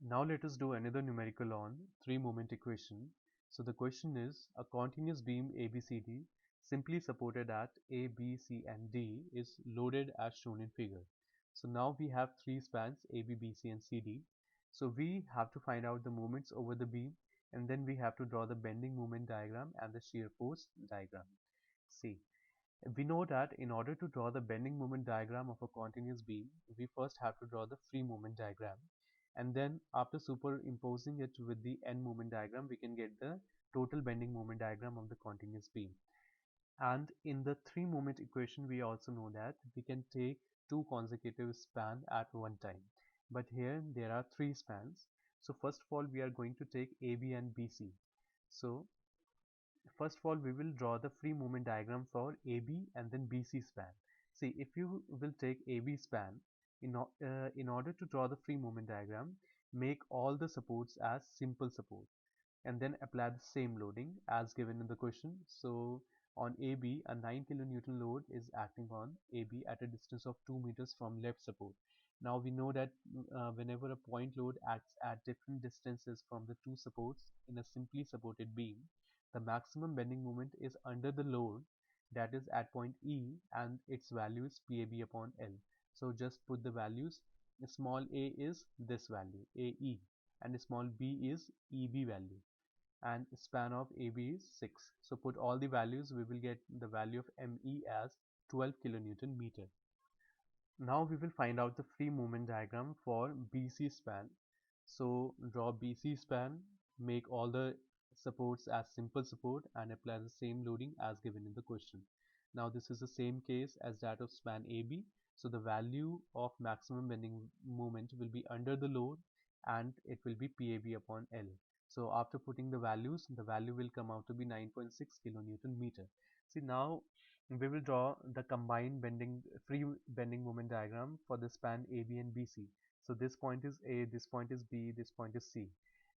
Now let us do another numerical on three-moment equation. So the question is, a continuous beam ABCD simply supported at A, B, C and D is loaded as shown in figure. So now we have three spans AB, BC and CD. So we have to find out the moments over the beam, and then we have to draw the bending moment diagram and the shear force diagram. See, we know that in order to draw the bending moment diagram of a continuous beam, we first have to draw the free moment diagram, and then after superimposing it with the end moment diagram, we can get the total bending moment diagram of the continuous beam. And in the three moment equation, we also know that we can take two consecutive span at one time, but here there are three spans. So first of all, we are going to take AB and BC. So first of all, we will draw the free movement diagram for AB and then BC span. See, if you will take AB span, in order to draw the free movement diagram, make all the supports as simple support and then apply the same loading as given in the question. So on AB, a 9 kilonewton load is acting on AB at a distance of 2 meters from left support. Now we know that whenever a point load acts at different distances from the two supports in a simply supported beam, the maximum bending moment is under the load, that is at point E, and its value is PAB upon L. So just put the values. Small a is this value, AE, and small b is EB value, and span of AB is 6. So put all the values, we will get the value of ME as 12 kilonewton meter. Now we will find out the free movement diagram for BC span. So draw BC span, make all the supports as simple support and apply the same loading as given in the question. Now this is the same case as that of span AB. So the value of maximum bending moment will be under the load and it will be PAB upon L. So after putting the values, the value will come out to be 9.6 kilonewton meter. See, now we will draw the combined free bending moment diagram for the span AB and BC. So this point is A, this point is B, this point is C.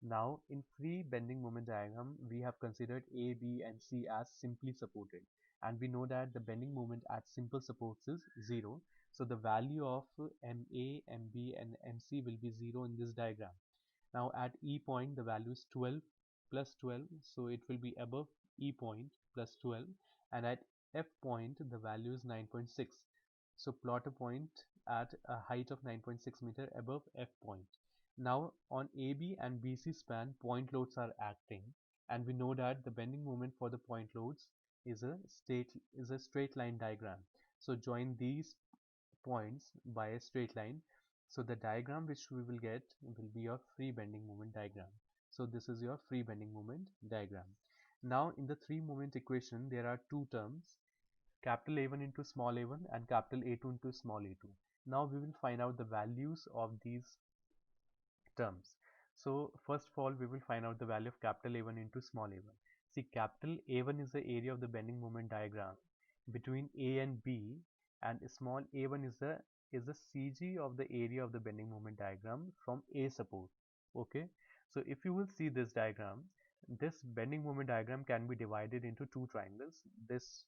Now in free bending moment diagram, we have considered A, B and C as simply supported, and we know that the bending moment at simple supports is 0. So the value of MA, MB and MC will be 0 in this diagram. Now at E point, the value is 12 plus 12, so it will be above E point plus 12, and at F point the value is 9.6. So plot a point at a height of 9.6 meter above F point. Now on AB and BC span, point loads are acting, and we know that the bending moment for the point loads is a straight line diagram. So join these points by a straight line. So the diagram which we will get will be your free bending moment diagram. So this is your free bending moment diagram. Now in the three moment equation, there are two terms, capital A1 into small a1 and capital A2 into small a2. Now we will find out the values of these terms. So first of all, we will find out the value of capital A1 into small a1. See, capital A1 is the area of the bending moment diagram between A and B, and small a1 is the CG of the area of the bending moment diagram from A support. Okay, so if you will see this diagram, this bending moment diagram can be divided into two triangles, this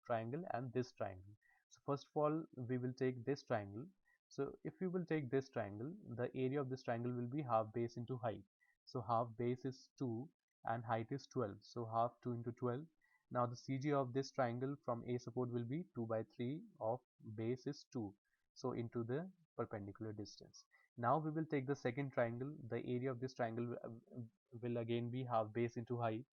triangle and this triangle. So first of all, we will take this triangle. So if we will take this triangle, the area of this triangle will be half base into height. So half base is 2 and height is 12. So half 2 into 12. Now the CG of this triangle from A support will be 2 by 3 of base is 2. So into the perpendicular distance. Now we will take the second triangle. The area of this triangle will again be half base into height.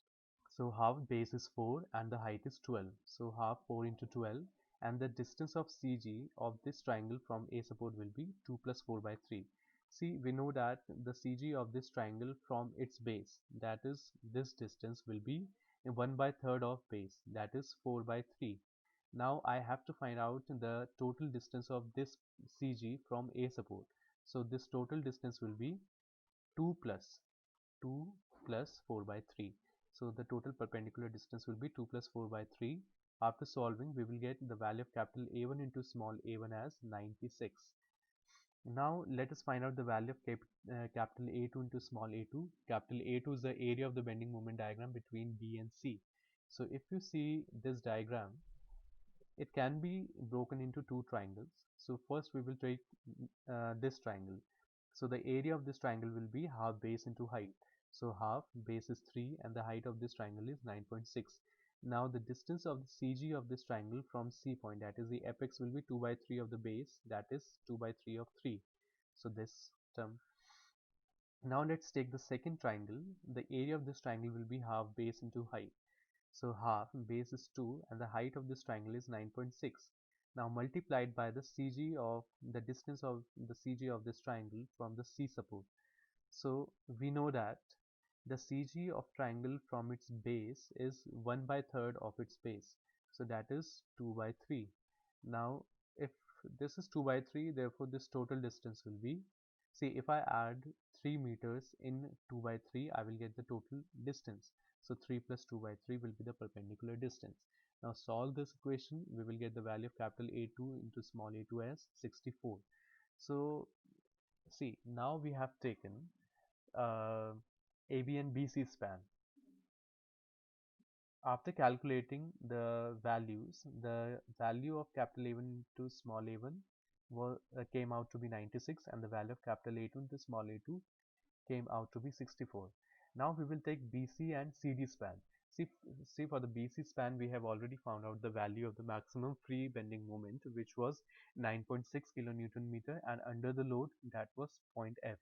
So half base is 4 and the height is 12. So half 4 into 12, and the distance of CG of this triangle from A support will be 2 plus 4 by 3. See, we know that the CG of this triangle from its base, that is this distance, will be 1 by third of base, that is 4 by 3. Now I have to find out the total distance of this CG from A support. So this total distance will be 2 plus 2 plus 4 by 3. So the total perpendicular distance will be 2 plus 4 by 3. After solving, we will get the value of capital A1 into small a1 as 96. Now let us find out the value of capital A2 into small a2. Capital A2 is the area of the bending moment diagram between B and C. So if you see this diagram, it can be broken into two triangles. So first we will take this triangle. So the area of this triangle will be half base into height. So half base is 3 and the height of this triangle is 9.6. Now the distance of the CG of this triangle from C point, that is the apex, will be 2 by 3 of the base, that is 2 by 3 of 3. So this term. Now let's take the second triangle. The area of this triangle will be half base into height. So half base is 2 and the height of this triangle is 9.6. Now multiplied by the CG of the distance of the CG of this triangle from the C support. So we know that the CG of triangle from its base is 1 by third of its base. So that is 2 by 3. Now if this is 2 by 3, therefore this total distance will be, see, if I add 3 meters in 2 by 3, I will get the total distance. So 3 plus 2 by 3 will be the perpendicular distance. Now solve this equation, we will get the value of capital A2 into small a2 as 64. So see, now we have taken AB and BC span. After calculating the values, the value of capital A1 into small a1 came out to be 96 and the value of capital A2 into small a2 came out to be 64. Now we will take BC and CD span. See, for the BC span, we have already found out the value of the maximum free bending moment, which was 9.6 kilonewton meter, and under the load, that was point F,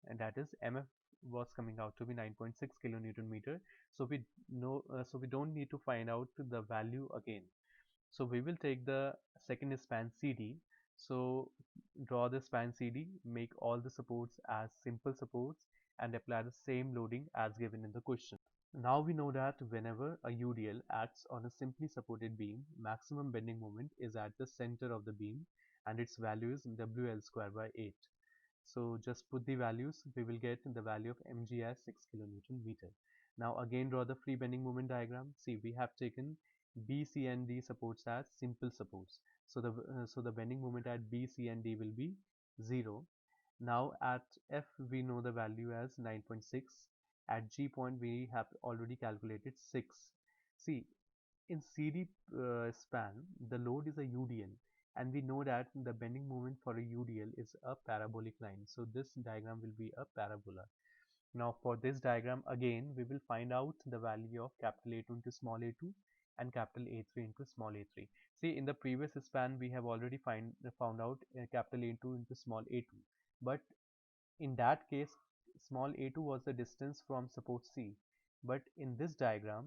and that is MF was coming out to be 9.6 kilonewton meter. So we know, so we don't need to find out the value again. So we will take the second span CD. So draw the span CD, make all the supports as simple supports, and apply the same loading as given in the question. Now we know that whenever a UDL acts on a simply supported beam, maximum bending moment is at the center of the beam and its value is WL square by 8. So just put the values, we will get the value of mg as 6 kilonewton meter. Now again draw the free bending moment diagram. See, we have taken B, C and D supports as simple supports. So the bending moment at B, C and D will be 0. Now at F we know the value as 9.6. At G point we have already calculated 6. See, in CD span the load is a UDL and we know that the bending moment for a UDL is a parabolic line. So this diagram will be a parabola. Now for this diagram again we will find out the value of capital A2 into small a2 and capital A3 into small a3. See, in the previous span we have already found out capital A2 into small a2, but in that case small a2 was the distance from support C, but in this diagram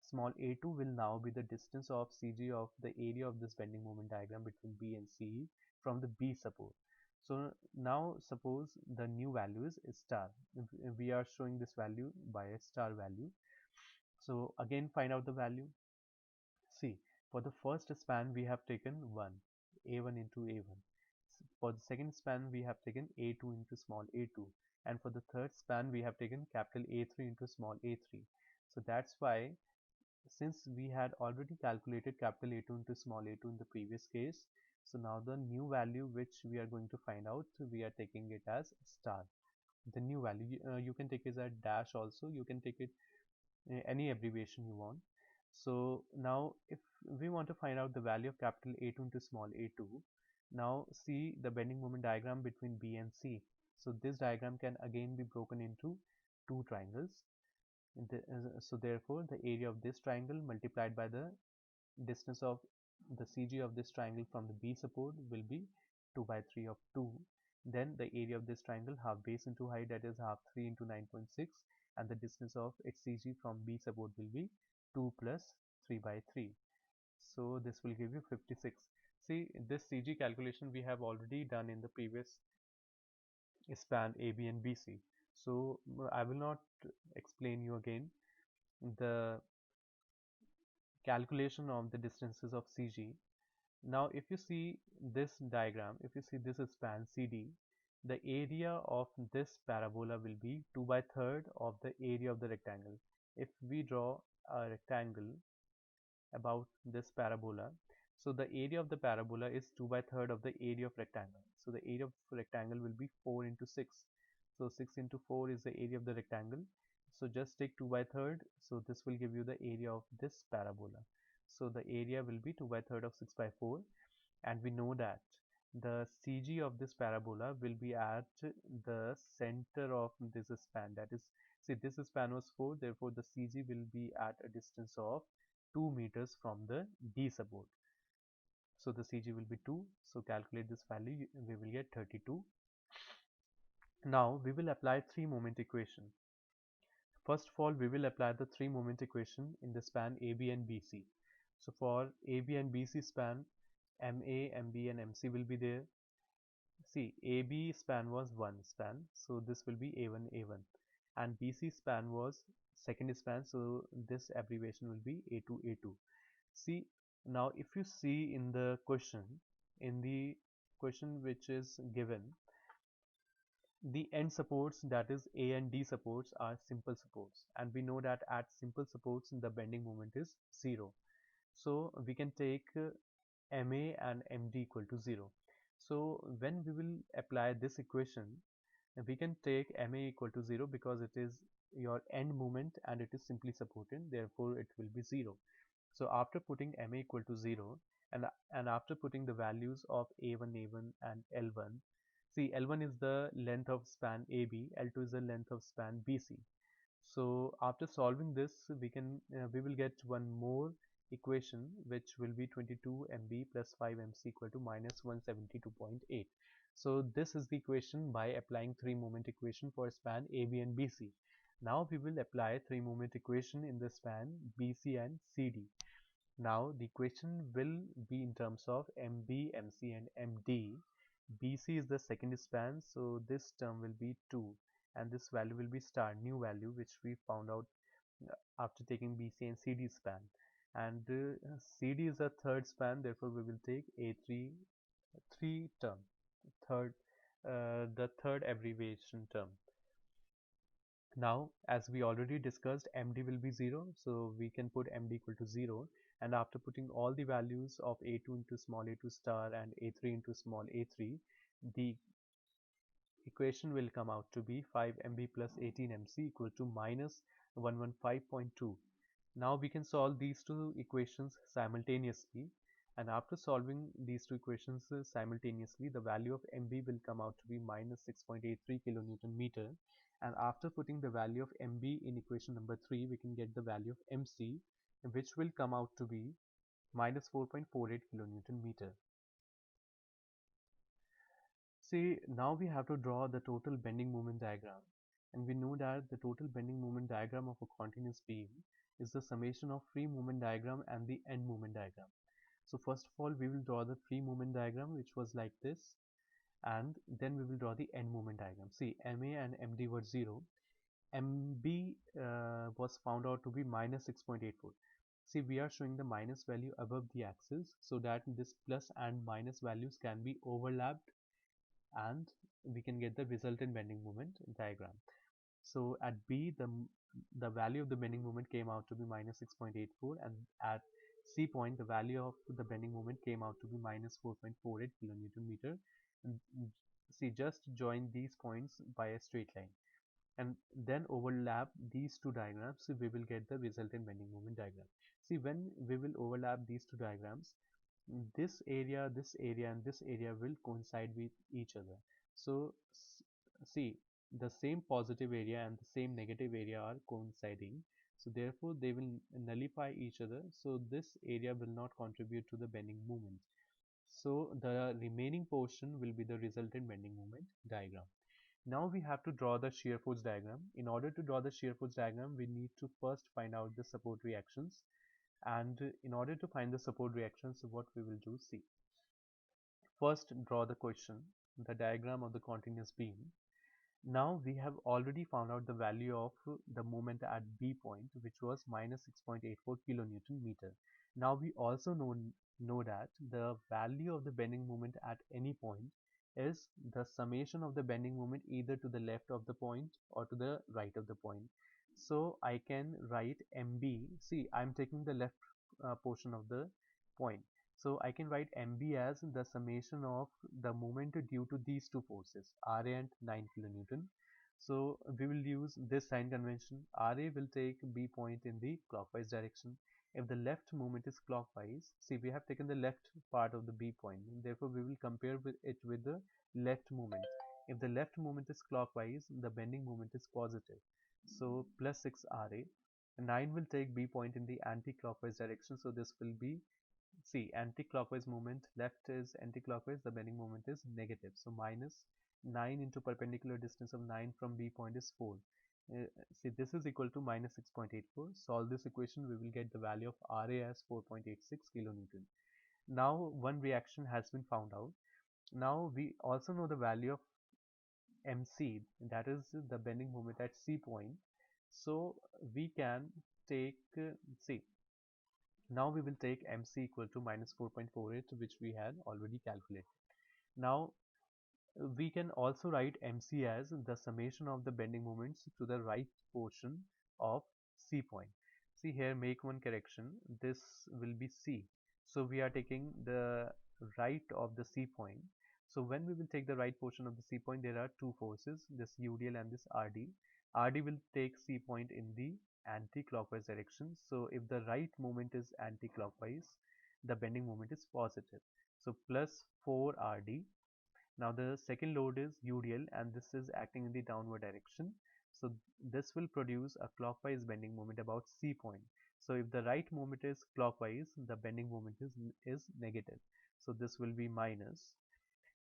small a2 will now be the distance of CG of the area of this bending moment diagram between B and C from the B support. So now suppose the new value is star. We are showing this value by a star value. So again find out the value. See, for the first span we have taken 1, A1 into A1. For the second span we have taken A2 into small a2, and for the third span we have taken capital A3 into small a3. So that's why, since we had already calculated capital A2 into small a2 in the previous case, so now the new value which we are going to find out, we are taking it as star. The new value, you can take it as dash also, you can take it any abbreviation you want. So now if we want to find out the value of capital A2 into small a2, now see the bending moment diagram between B and C. So this diagram can again be broken into two triangles. So therefore the area of this triangle multiplied by the distance of the CG of this triangle from the B support will be 2 by 3 of 2. Then the area of this triangle, half base into height, that is half 3 into 9.6, and the distance of its CG from B support will be 2 plus 3 by 3. So this will give you 56. See, this CG calculation we have already done in the previous span AB and BC. So I will not explain you again the calculation of the distances of CG. Now if you see this diagram, if you see this span CD, the area of this parabola will be 2 by third of the area of the rectangle. If we draw a rectangle about this parabola, so the area of the parabola is 2 by third of the area of rectangle. So the area of rectangle will be 4 into 6. So 6 into 4 is the area of the rectangle. So just take 2 by third. So this will give you the area of this parabola. So the area will be 2 by third of 6 by 4. And we know that the CG of this parabola will be at the center of this span. That is, see, this span was 4, therefore the CG will be at a distance of 2 meters from the D support. So the CG will be 2. So calculate this value, we will get 32. Now we will apply 3 moment equation. First of all, we will apply the 3 moment equation in the span AB and BC. So for AB and BC span, MA, MB and MC will be there. See, AB span was 1 span, so this will be A1, A1. And BC span was second span, so this abbreviation will be A2, A2. See, now if you see in the question which is given, the end supports, that is A and D supports, are simple supports, and we know that at simple supports the bending moment is 0. So we can take MA and MD equal to 0. So when we will apply this equation, we can take MA equal to 0 because it is your end moment and it is simply supported, therefore it will be 0. So after putting MA equal to 0 and after putting the values of A1, A1 and L1, see, L1 is the length of span AB, L2 is the length of span BC. So after solving this, we will get one more equation which will be 22 MB plus 5 MC equal to minus 172.8. So this is the equation by applying 3 moment equation for span AB and BC. Now we will apply 3 moment equation in the span BC and CD. Now the equation will be in terms of MB, MC and MD. BC is the second span, so this term will be 2 and this value will be star, new value which we found out after taking BC and CD span. And CD is the third span, therefore we will take A3 term, the third abbreviation term. Now, as we already discussed, MD will be 0, so we can put MD equal to 0, and after putting all the values of A2 into small a2 star and A3 into small a3, the equation will come out to be 5 MB plus 18 MC equal to minus 115.2. Now we can solve these two equations simultaneously, and after solving these two equations simultaneously, the value of MB will come out to be minus 6.83 kilonewton meter, and after putting the value of MB in equation number 3, we can get the value of MC, which will come out to be minus 4.48 kilonewton meter. See, now we have to draw the total bending moment diagram, and we know that the total bending moment diagram of a continuous beam is the summation of free moment diagram and the end moment diagram. So first of all, we will draw the free moment diagram, which was like this, and then we will draw the end moment diagram. See, MA and MD were 0. MB was found out to be minus 6.84. See, we are showing the minus value above the axis so that this plus and minus values can be overlapped and we can get the resultant bending moment diagram. So at B, the value of the bending moment came out to be minus 6.84, and at C point, the value of the bending moment came out to be minus 4.48 kilonewton meter. And see, just join these points by a straight line and then overlap these two diagrams, so we will get the resultant bending moment diagram. See, when we will overlap these two diagrams, this area, and this area will coincide with each other. So see, the same positive area and the same negative area are coinciding, so therefore they will nullify each other, so this area will not contribute to the bending moment. So the remaining portion will be the resultant bending moment diagram. Now we have to draw the shear force diagram. In order to draw the shear force diagram, we need to first find out the support reactions, and in order to find the support reactions, what we will do, see, first draw the diagram of the continuous beam. Now we have already found out the value of the moment at B point, which was minus 6.84 kilonewton meter. Now we also know that the value of the bending moment at any point is the summation of the bending moment either to the left of the point or to the right of the point. So I can write MB, see, I'm taking the left portion of the point. So I can write MB as the summation of the moment due to these two forces, Ra and 9 kilonewton. So we will use this sign convention. Ra will take B point in the clockwise direction, If the left moment is clockwise, see, we have taken the left part of the B point, therefore we will compare it with the left moment. If the left moment is clockwise, the bending moment is positive. So plus 6 Ra. 9 will take B point in the anti-clockwise direction, so this will be, see, anti-clockwise moment, left is anti-clockwise, the bending moment is negative. So minus 9 into perpendicular distance of 9 from B point is 4. See, this is equal to minus 6.84. Solve this equation, we will get the value of Ra as 4.86 kilonewton. Now one reaction has been found out. Now we also know the value of MC, that is the bending moment at C point. So we can take, see, now we will take MC equal to minus 4.48, which we had already calculated. Now we can also write MC as the summation of the bending moments to the right portion of C point. See here, make one correction. This will be C. So we are taking the right of the C point. So when we will take the right portion of the C point, there are two forces, this UDL and this RD. RD will take C point in the anti-clockwise direction. So if the right moment is anti-clockwise, the bending moment is positive. So plus 4 RD. Now the second load is UDL and this is acting in the downward direction. So this will produce a clockwise bending moment about C point. So if the right moment is clockwise, the bending moment is negative. So this will be minus.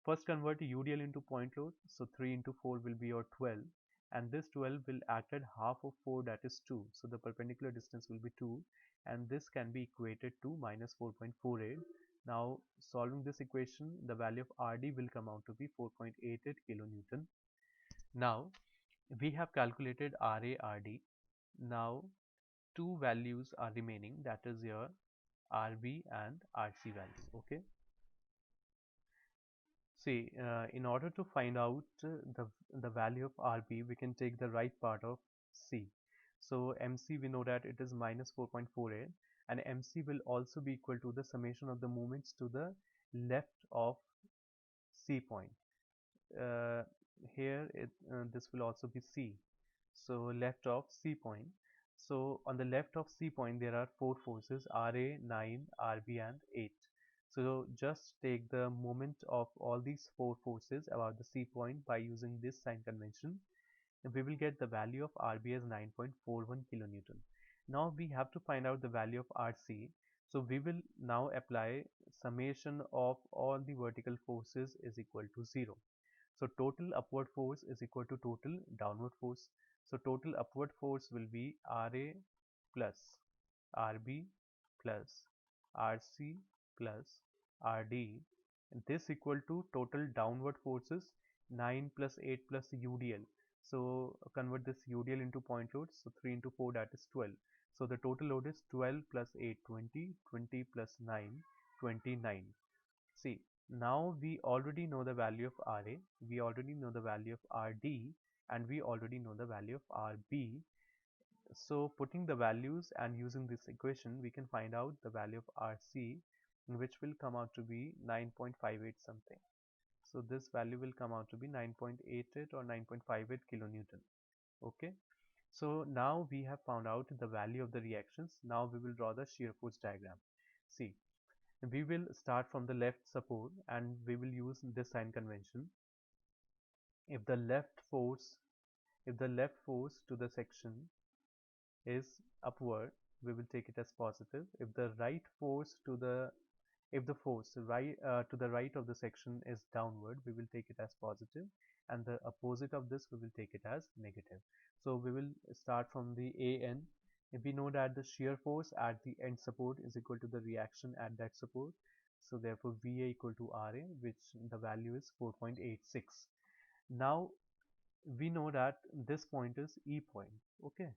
First convert UDL into point load. So 3 into 4 will be your 12. And this 12 will act at half of 4, that is 2. So the perpendicular distance will be 2. And this can be equated to minus 4.48. Now solving this equation, the value of RD will come out to be 4.88 kilonewton. Now we have calculated RA, RD. Now two values are remaining, that is your RB and RC value. Okay. See, in order to find out the value of RB, we can take the right part of C. So MC, we know that it is minus 4.48, and MC will also be equal to the summation of the moments to the left of C point. Uh, Here this will also be C. So left of C point. So on the left of C point there are four forces, RA, 9, RB and 8. So just take the moment of all these four forces about the C point by using this sign convention. We will get the value of RB as 9.41 kilonewton. Now we have to find out the value of RC. So we will now apply summation of all the vertical forces is equal to 0. So total upward force is equal to total downward force. So total upward force will be RA plus RB plus RC plus RD. This equal to total downward forces 9 plus 8 plus UDL. So convert this UDL into point loads. So 3 into 4, that is 12. So the total load is 12 plus 8, 20, 20 plus 9, 29. See, now we already know the value of RA, we already know the value of RD, and we already know the value of RB. So putting the values and using this equation, we can find out the value of RC, which will come out to be 9.58 something. So this value will come out to be 9.88 or 9.58 kilonewton. Okay. So now we have found out the value of the reactions. Now we will draw the shear force diagram. See, we will start from the left support and we will use this sign convention. If the left force to the section is upward, we will take it as positive. If the right force to the to the right of the section is downward, we will take it as positive, and the opposite of this we will take it as negative. So we will start from the AN. If we know that the shear force at the end support is equal to the reaction at that support, so therefore VA equal to RA, which the value is 4.86. Now we know that this point is E point. Okay,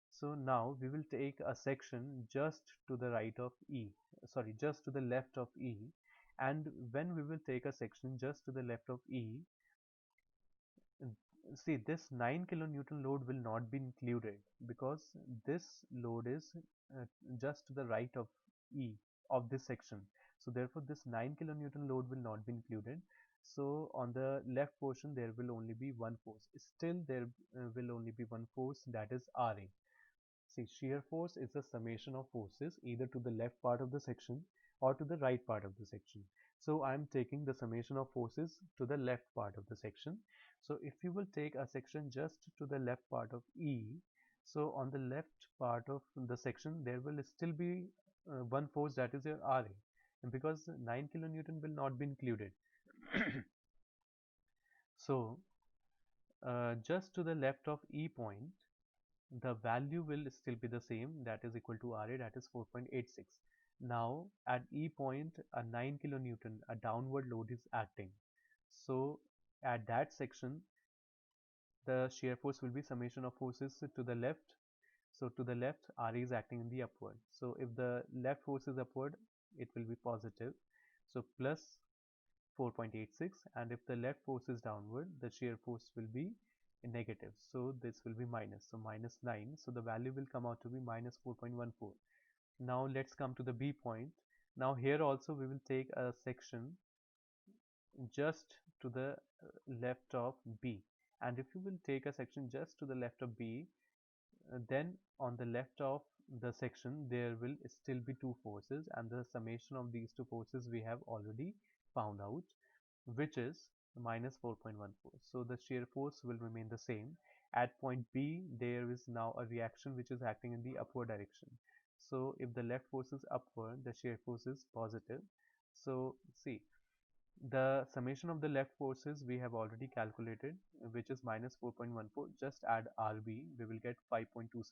so now we will take a section just to the right of E, sorry, just to the left of E, and when we will take a section just to the left of E, see, this 9 kilonewton load will not be included because this load is just to the right of E of this section. So therefore this 9 kilonewton load will not be included. So on the left portion there will only be one force. Still there will only be one force, that is RA. See, shear force is the summation of forces either to the left part of the section or to the right part of the section. So I'm taking the summation of forces to the left part of the section. So if you will take a section just to the left part of E, so on the left part of the section there will still be one force, that is your Ra, and because 9 kilonewton will not be included. So just to the left of E point, the value will still be the same, that is equal to Ra, that is 4.86. Now at E point, a 9 kilonewton, a downward load is acting. So at that section, the shear force will be summation of forces to the left. So to the left, Ra is acting in the upward. So if the left force is upward, it will be positive. So plus 4.86, and if the left force is downward, the shear force will be negative. So this will be minus. So minus 9. So the value will come out to be minus 4.14. Now let's come to the B point. Now here also we will take a section just to the left of B. And if you will take a section just to the left of B, then on the left of the section there will still be two forces, and the summation of these two forces we have already found out, which is minus 4.14. So the shear force will remain the same. At point B, there is now a reaction which is acting in the upward direction. So if the left force is upward, the shear force is positive. So see, the summation of the left forces we have already calculated, which is minus 4.14. Just add Rb, we will get 5.27.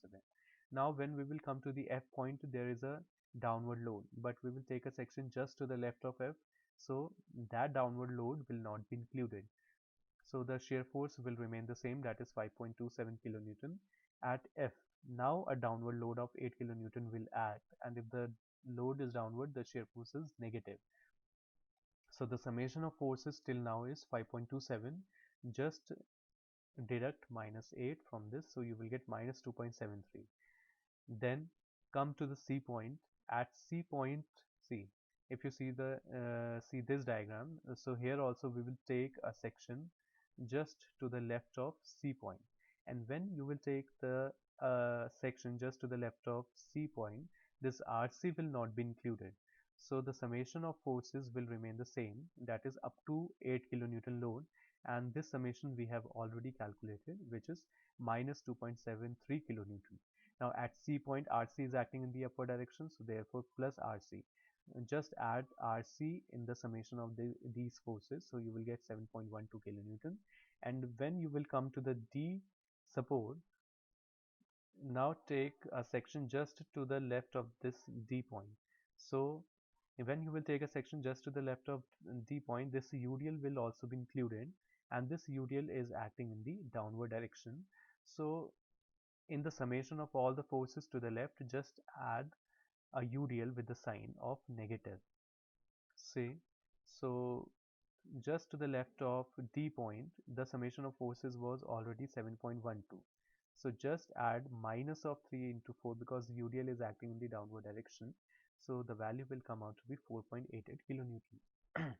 Now when we will come to the F point, there is a downward load, but we will take a section just to the left of F, so that downward load will not be included. So the shear force will remain the same, that is 5.27 kilonewton at F. Now a downward load of 8 kilonewton will act, and if the load is downward, the shear force is negative. So the summation of forces till now is 5.27. Just deduct minus 8 from this, so you will get minus 2.73. Then come to the C point. At C point, see, if you see this diagram, so here also we will take a section just to the left of C point, and when you will take the section just to the left of C point, this RC will not be included. So the summation of forces will remain the same, that is up to 8 kilonewton load, and this summation we have already calculated, which is minus 2.73 kilonewton. Now at C point, RC is acting in the upward direction, so therefore plus RC. Just add RC in the summation of these forces, so you will get 7.12 kilonewton. And when you will come to the D support, now take a section just to the left of this D point. So when you will take a section just to the left of D point, this UDL will also be included, and this UDL is acting in the downward direction. So in the summation of all the forces to the left, just add a UDL with the sign of negative. See, so just to the left of D point, the summation of forces was already 7.12. So just add minus of 3 into 4 because UDL is acting in the downward direction. So the value will come out to be 4.88 kilonewton.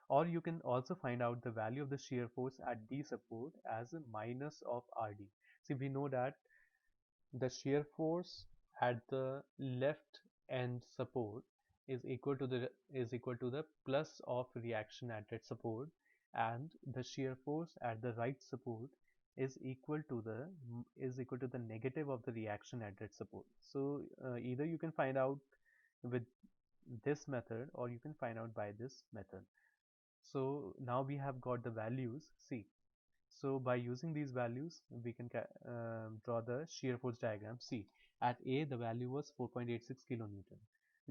Or you can also find out the value of the shear force at D support as a minus of RD. See, we know that the shear force at the left end support is equal to the plus of reaction at that support, and the shear force at the right support is equal to the negative of the reaction at that support. So either you can find out with this method or you can find out by this method. So now we have got the values. See, so by using these values, we can draw the shear force diagram. See, at A, the value was 4.86 kilonewton.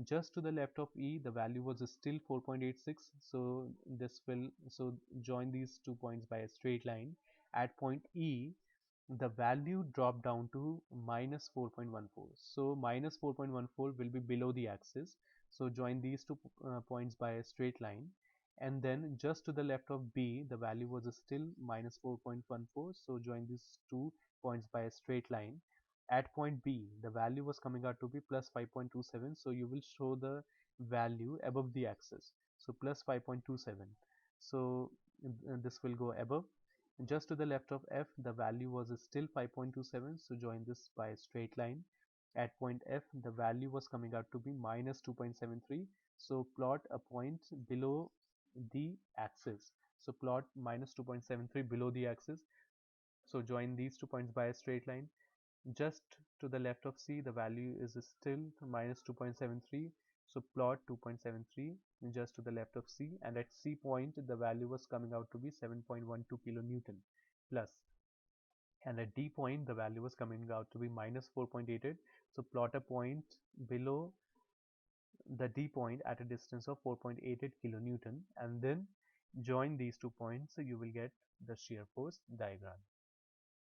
Just to the left of E, the value was still 4.86. So join these 2 points by a straight line. At point E, the value dropped down to minus 4.14. So minus 4.14 will be below the axis. So join these 2 points by a straight line. And then just to the left of B, the value was still minus 4.14. So join these 2 points by a straight line. At point B, the value was coming out to be plus 5.27. So you will show the value above the axis. So plus 5.27. So this will go above. Just to the left of F, the value was still 5.27, so join this by a straight line. At point F, the value was coming out to be minus 2.73, so plot a point below the axis. So plot minus 2.73 below the axis. So join these 2 points by a straight line. Just to the left of C, the value is still minus 2.73, so plot 2.73 just to the left of C, and at C point the value was coming out to be 7.12 kilonewton plus, and at D point the value was coming out to be minus 4.88, so plot a point below the D point at a distance of 4.88 kilonewton, and then join these 2 points, so you will get the shear force diagram.